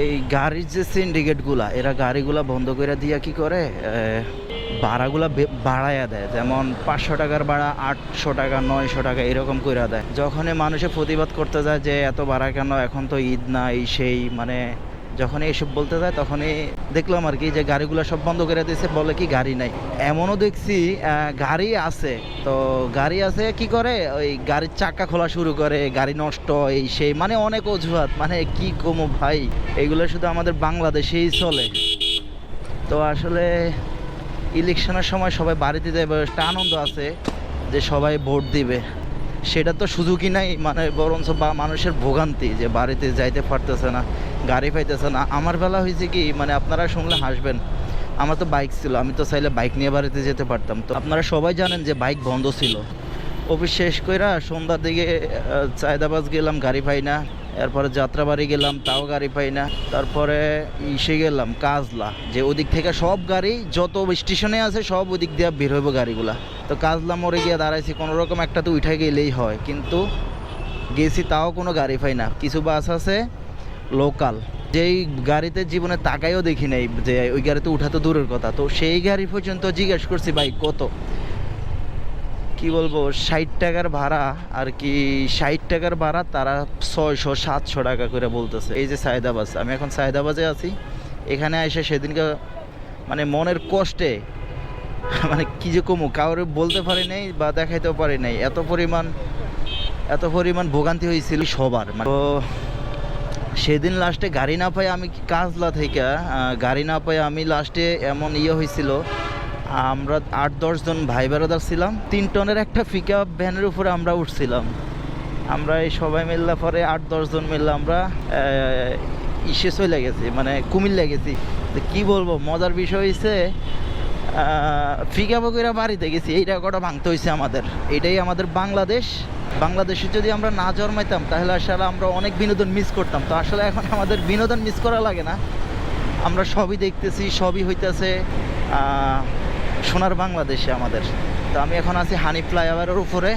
এই গাড়ির যে সিন্ডিকেটগুলা এরা গাড়িগুলা বন্ধ করে দিয়া কি করে ভাড়াগুলা বাড়াইয়া দেয়, যেমন 500 টাকার ভাড়া 800 টাকা 900 টাকা এরকম করে দেয়। যখনই মানুষে প্রতিবাদ করতে যায় যে এত ভাড়া কেন, এখন তো ঈদ না এই সেই, মানে যখন এইসব বলতে যায় তখনই দেখলাম আর কি যে গাড়িগুলো সব বন্ধ করে দিয়েছে, বলে কি গাড়ি নাই। এমনও দেখছি গাড়ি আছে, তো গাড়ি আছে কি করে ওই গাড়ির চাকা খোলা শুরু করে, গাড়ি নষ্ট এই সেই, মানে অনেক অজুহাত, মানে কি কমো ভাই, এগুলো শুধু আমাদের বাংলাদেশেই চলে। তো আসলে ইলেকশনের সময় সবাই বাড়িতে যাবে, একটা আনন্দ আছে যে সবাই ভোট দিবে, সেটা তো সুযোগই নাই, মানে বরঞ্চ বা মানুষের ভোগান্তি যে বাড়িতে যাইতে পারতেছে না, গাড়ি পাইতেছে না। আমার বেলা হয়েছে কি, মানে আপনারা শুনলে হাসবেন, আমার তো বাইক ছিল, আমি তো চাইলে বাইক নিয়ে বাড়িতে যেতে পারতাম। তো আপনারা সবাই জানেন যে বাইক বন্ধ ছিল। অফিস শেষ কইরা সন্ধ্যার দিকে চায়দাবাজ গেলাম, গাড়ি পাই না। এরপরে যাত্রাবাড়ি গেলাম, তাও গাড়ি পাই না। তারপরে ইসে গেলাম কাজলা, যে ওদিক থেকে সব গাড়ি যত স্টেশনে আছে সব ওদিক দিয়ে বের হইব গাড়িগুলা। তো কাজলা মোড়ে গিয়ে দাঁড়াইছি, কোনো রকম একটা তো উঠে গেলেই হয়, কিন্তু গেছি তাও কোনো গাড়ি পাই না। কিছু বাস আছে লোকাল, যেই গাড়িতে জীবনে তাকাইও দেখি নাই, যে ওই গাড়িতে উঠা তো দূরের কথা। তো সেই গাড়ি পর্যন্ত জিজ্ঞেস করছি ভাই কত, কি বলবো, 60 টাকার ভাড়া আর কি, 60 টাকার ভাড়া তারা 600-700 টাকা করে বলতেছে। এই যে সায়দাবাজ, আমি এখন সায়দাবাজে আছি, এখানে এসে সেদিনকে মানে মনের কষ্টে মানে কি যে কমু, কাউরে বলতে পারি নাই বা দেখাইতেও পারি নাই, এত পরিমাণ ভোগান্তি হয়েছিল সবার। মানে তো সেদিন লাস্টে গাড়ি না পাই, আমি কাজলা থেকে গাড়ি না পাই আমি লাস্টে এমন হয়েছিল, আমরা 8-10 জন ভাই বেড়াদার ছিলাম, 3 টনের একটা পিক আপ ভ্যানের উপরে আমরা উঠছিলাম। আমরা এই সবাই মিললে পরে 8-10 জন মিললে আমরা ইসে চলে গেছি, মানে কুমিল্লা গেছি। তো কী বলবো, মজার বিষয় হয়েছে পিক আপও করে বাড়িতে গেছি, এই রেকর্ডটা ভাঙতে হয়েছে আমাদের। এটাই আমাদের বাংলাদেশে যদি আমরা না জন্মাইতাম তাহলে আসলে আমরা অনেক বিনোদন মিস করতাম। তো আসলে এখন আমাদের বিনোদন মিস করা লাগে না, আমরা সবই দেখতেছি, সবই হইতেছে সোনার বাংলাদেশে আমাদের। তো আমি এখন আছি হানি ফ্লাইওভারের উপরে।